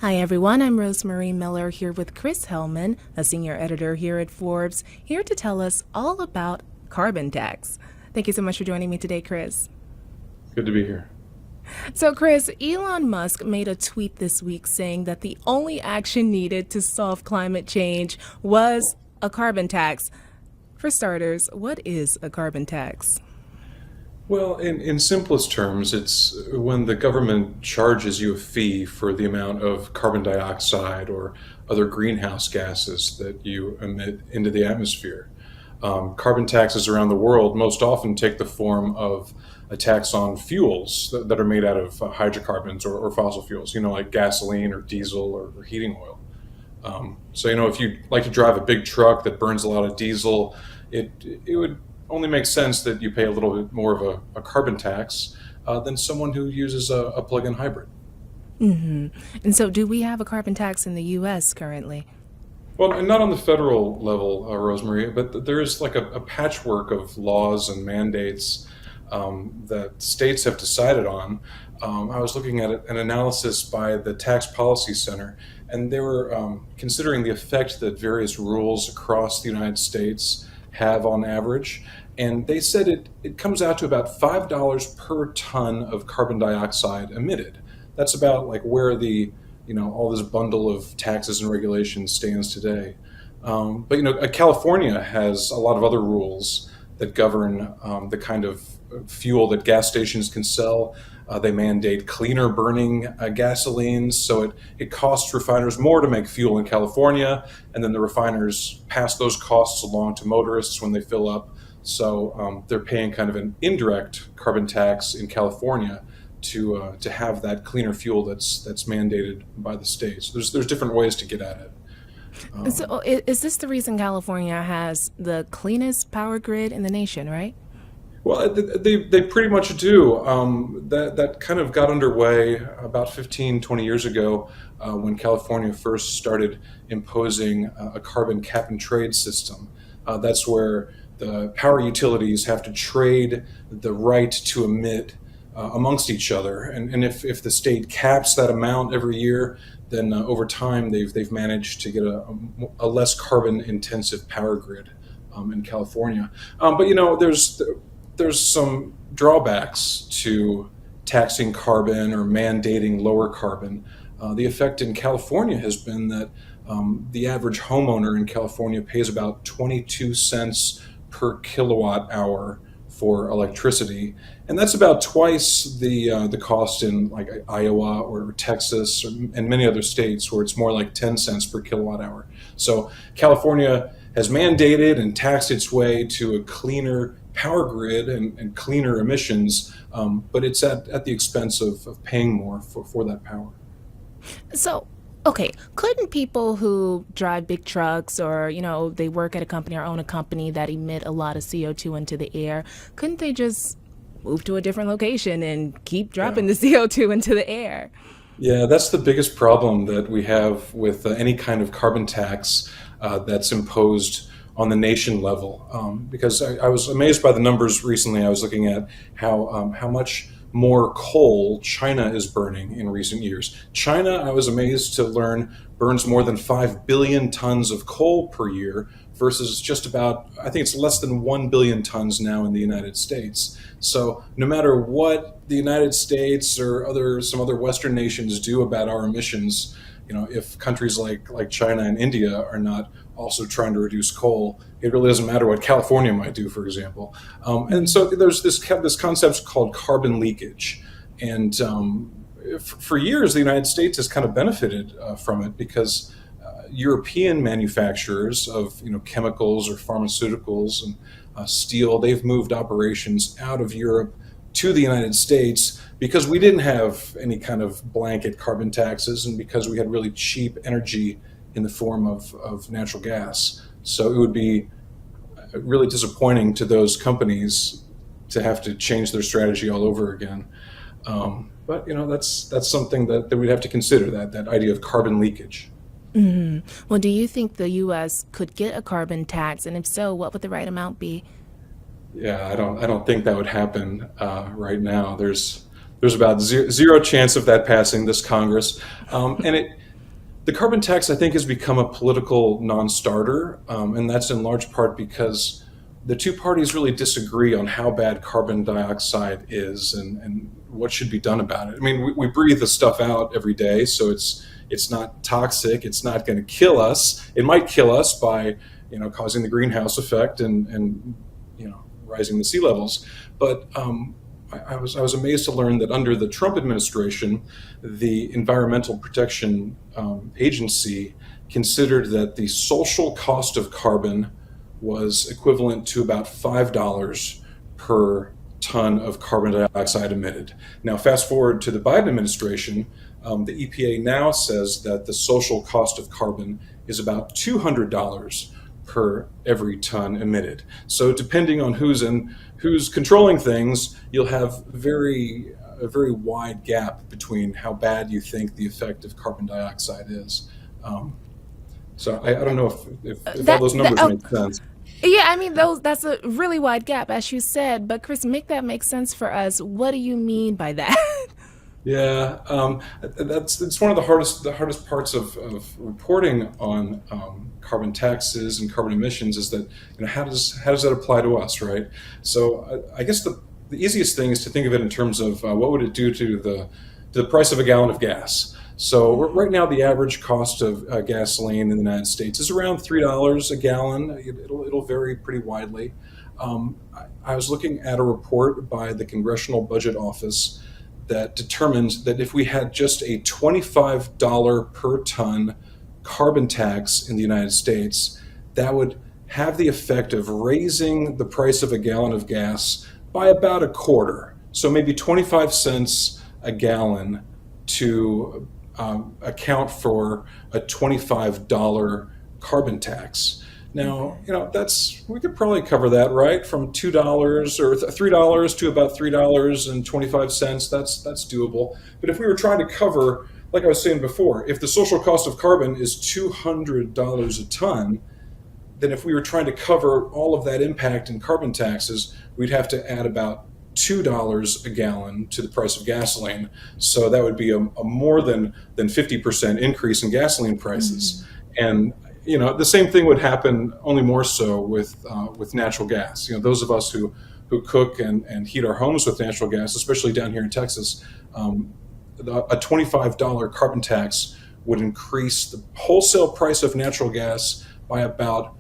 Hi everyone, I'm Rosemary Miller here with Chris Helman, a senior editor here at Forbes, here to tell us all about carbon tax. Thank you so much for joining me today, Chris. Good to be here. So, Chris, Elon Musk made a tweet this week saying that the only action needed to solve climate change was a carbon tax. For starters, what is a carbon tax? Well, in simplest terms, it's when the government charges you a fee for the amount of carbon dioxide or other greenhouse gases that you emit into the atmosphere. Carbon taxes around the world most often take the form of a tax on fuels that are made out of hydrocarbons or fossil fuels, like gasoline or diesel or heating oil. So, if you like to drive a big truck that burns a lot of diesel, it would only make sense that you pay a little bit more of a carbon tax than someone who uses a plug-in hybrid. And so, do we have a carbon tax in the U.S. currently? Well, and not on the federal level, Rosemary, but there is like a patchwork of laws and mandates that states have decided on. I was looking at an analysis by the Tax Policy Center, and they were considering the effect that various rules across the United States have on average. And they said it comes out to about $5 per ton of carbon dioxide emitted. That's about like where all this bundle of taxes and regulations stands today. But California has a lot of other rules that govern the kind of fuel that gas stations can sell. They mandate cleaner burning gasolines, so it costs refiners more to make fuel in California, and then the refiners pass those costs along to motorists when they fill up. So they're paying kind of an indirect carbon tax in California to have that cleaner fuel that's mandated by the states. There's different ways to get at it. So, is this the reason California has the cleanest power grid in the nation, right? Well, they pretty much do. That kind of got underway about 15, 20 years ago when California first started imposing a carbon cap and trade system. That's where the power utilities have to trade the right to emit amongst each other. And if the state caps that amount every year, then over time they've managed to get a less carbon intensive power grid in California. But there's some drawbacks to taxing carbon or mandating lower carbon. The effect in California has been that the average homeowner in California pays about 22 cents per kilowatt hour for electricity, and that's about twice the cost in like Iowa or Texas and many other states where it's more like 10 cents per kilowatt hour. So California has mandated and taxed its way to a cleaner power grid and cleaner emissions, but it's at the expense of paying more for that power. So, okay, couldn't people who drive big trucks or, they work at a company or own a company that emit a lot of CO2 into the air, couldn't they just move to a different location and keep dropping the CO2 into the air? Yeah, that's the biggest problem that we have with any kind of carbon tax that's imposed on the nation level. Because I was amazed by the numbers recently. I was looking at how much more coal China is burning in recent years. China, I was amazed to learn, burns more than 5 billion tons of coal per year versus just about, I think it's less than 1 billion tons now in the United States. So no matter what the United States or some other Western nations do about our emissions, if countries like China and India are not also trying to reduce coal, it really doesn't matter what California might do, for example. And so there's this concept called carbon leakage. And for years, the United States has kind of benefited from it because European manufacturers of chemicals or pharmaceuticals and steel, they've moved operations out of Europe to the United States because we didn't have any kind of blanket carbon taxes and because we had really cheap energy in the form of natural gas. So it would be really disappointing to those companies to have to change their strategy all over again. But that's something that we'd have to consider, that idea of carbon leakage. Well, do you think the U.S. could get a carbon tax? And if so, what would the right amount be? Yeah, I don't think that would happen right now. There's about zero chance of that passing this Congress, and The carbon tax, I think, has become a political non-starter, and that's in large part because the two parties really disagree on how bad carbon dioxide is and what should be done about it. I mean, we breathe the stuff out every day, so it's not toxic. It's not going to kill us. It might kill us by causing the greenhouse effect and rising the sea levels. But I was amazed to learn that under the Trump administration, the Environmental Protection Agency considered that the social cost of carbon was equivalent to about $5 per ton of carbon dioxide emitted. Now, fast forward to the Biden administration, the EPA now says that the social cost of carbon is about $200 per every ton emitted. So depending on who's controlling things, you'll have a very wide gap between how bad you think the effect of carbon dioxide is. So I don't know if all those numbers make sense. Yeah, I mean, that's a really wide gap, as you said. But Chris, make that make sense for us. What do you mean by that? Yeah, it's one of the hardest parts of reporting on carbon taxes and carbon emissions is that how does that apply to us, right? So I guess the easiest thing is to think of it in terms of what would it do to the price of a gallon of gas. So right now, the average cost of gasoline in the United States is around $3 a gallon. It'll vary pretty widely. I was looking at a report by the Congressional Budget Office that determines that if we had just a $25 per ton carbon tax in the United States, that would have the effect of raising the price of a gallon of gas by about a quarter. So maybe 25 cents a gallon to account for a $25 carbon tax. Now, we could probably cover that, right? From $2 or $3 to about $3.25. That's doable. But if we were trying to cover, like I was saying before, if the social cost of carbon is $200 a ton, then if we were trying to cover all of that impact in carbon taxes, we'd have to add about $2 a gallon to the price of gasoline. So that would be a more than 50% increase in gasoline prices. And the same thing would happen, only more so with natural gas. Those of us who cook and heat our homes with natural gas, especially down here in Texas, a $25 carbon tax would increase the wholesale price of natural gas by about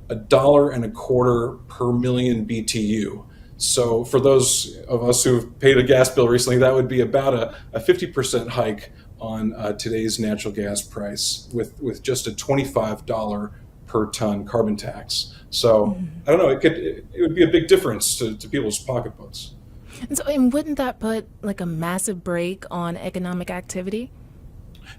$1.25 per million BTU. So for those of us who've paid a gas bill recently, that would be about a 50% hike on today's natural gas price with just a $25 per ton carbon tax. So I don't know, it would be a big difference to people's pocketbooks. And wouldn't that put like a massive brake on economic activity?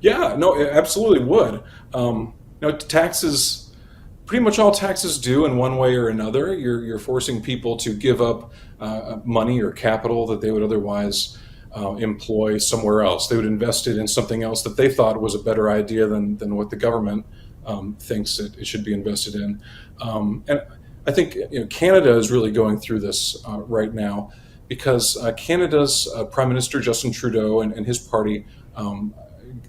Yeah, no, it absolutely would. Taxes, pretty much all taxes do in one way or another. You're forcing people to give up money or capital that they would otherwise employ somewhere else. They would invest it in something else that they thought was a better idea than what the government thinks it should be invested in. And I think Canada is really going through this right now because Canada's Prime Minister Justin Trudeau and his party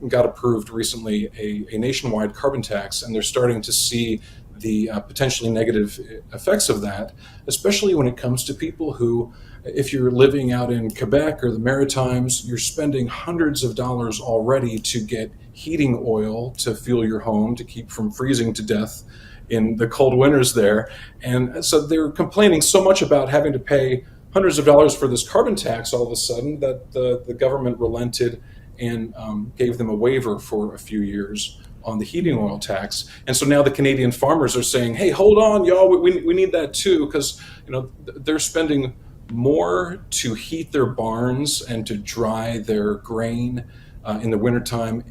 got approved recently a nationwide carbon tax, and they're starting to see the potentially negative effects of that, especially when it comes to people who, if you're living out in Quebec or the Maritimes, you're spending hundreds of dollars already to get heating oil to fuel your home to keep from freezing to death in the cold winters there. And so they're complaining so much about having to pay hundreds of dollars for this carbon tax all of a sudden that the government relented and gave them a waiver for a few years on the heating oil tax. And so now the Canadian farmers are saying, hey, hold on, y'all, we need that too, because they're spending more to heat their barns and to dry their grain in the wintertime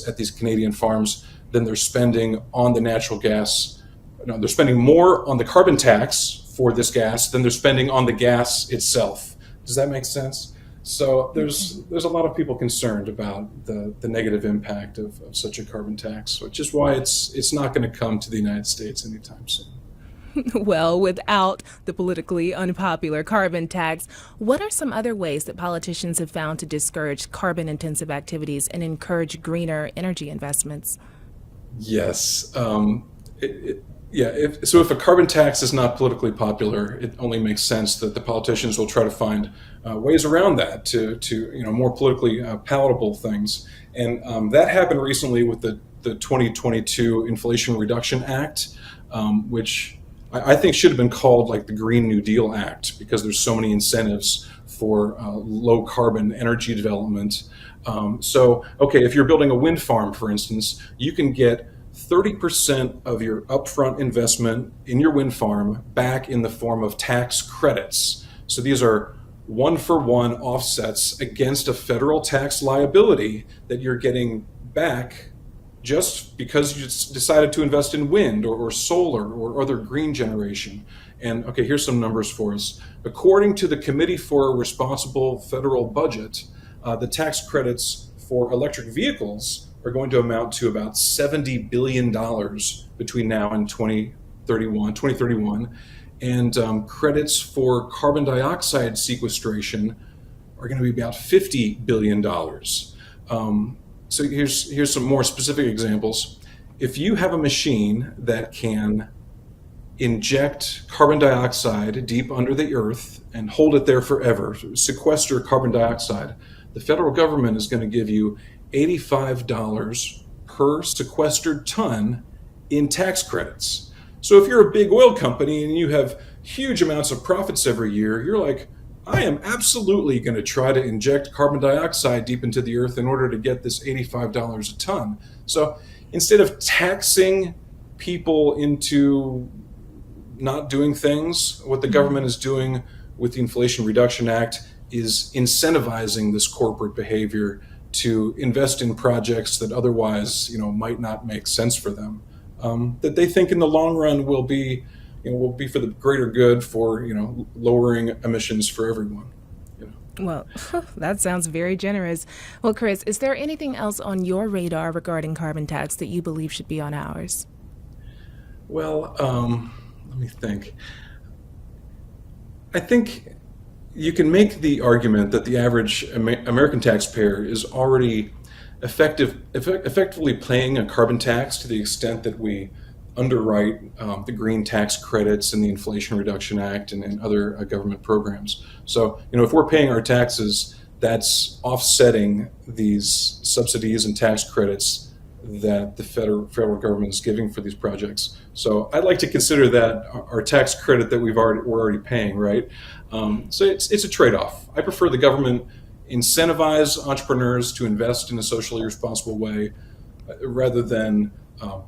at these Canadian farms than they're spending on the natural gas. They're spending more on the carbon tax for this gas than they're spending on the gas itself. Does that make sense? So there's a lot of people concerned about the negative impact of such a carbon tax, which is why it's not going to come to the United States anytime soon. Well, without the politically unpopular carbon tax, what are some other ways that politicians have found to discourage carbon intensive activities and encourage greener energy investments? Yes. Yeah. If a carbon tax is not politically popular, it only makes sense that the politicians will try to find ways around that to more politically palatable things. And that happened recently with the 2022 Inflation Reduction Act, which I think should have been called like the Green New Deal Act because there's so many incentives for low carbon energy development. Okay, if you're building a wind farm, for instance, you can get 30% of your upfront investment in your wind farm back in the form of tax credits. So these are one-for-one offsets against a federal tax liability that you're getting back just because you decided to invest in wind or solar or other green generation. And okay, here's some numbers for us. According to the Committee for a Responsible Federal Budget, the tax credits for electric vehicles are going to amount to about $70 billion between now and 2031. And credits for carbon dioxide sequestration are going to be about $50 billion. So here's some more specific examples. If you have a machine that can inject carbon dioxide deep under the earth and hold it there forever, sequester carbon dioxide, the federal government is going to give you $85 per sequestered ton in tax credits. So if you're a big oil company and you have huge amounts of profits every year, you're like, I am absolutely going to try to inject carbon dioxide deep into the earth in order to get this $85 a ton. So instead of taxing people into not doing things, what the government is doing with the Inflation Reduction Act is incentivizing this corporate behavior to invest in projects that otherwise, might not make sense for them, that they think in the long run will be for the greater good for, lowering emissions for everyone. Well, that sounds very generous. Well, Chris, is there anything else on your radar regarding carbon tax that you believe should be on ours? Well, let me think. I think you can make the argument that the average American taxpayer is already effectively paying a carbon tax to the extent that we underwrite the green tax credits and the Inflation Reduction Act and other government programs. So, if we're paying our taxes, that's offsetting these subsidies and tax credits that the federal government is giving for these projects. So I'd like to consider that our tax credit that we're already paying, right? So it's a trade-off. I prefer the government incentivize entrepreneurs to invest in a socially responsible way rather than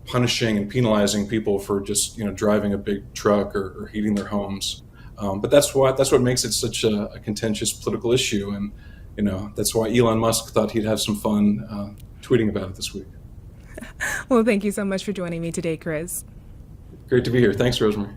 punishing and penalizing people for just driving a big truck or heating their homes. But that's what makes it such a contentious political issue, and that's why Elon Musk thought he'd have some fun tweeting about it this week. Well, thank you so much for joining me today, Chris. Great to be here. Thanks, Rosemary.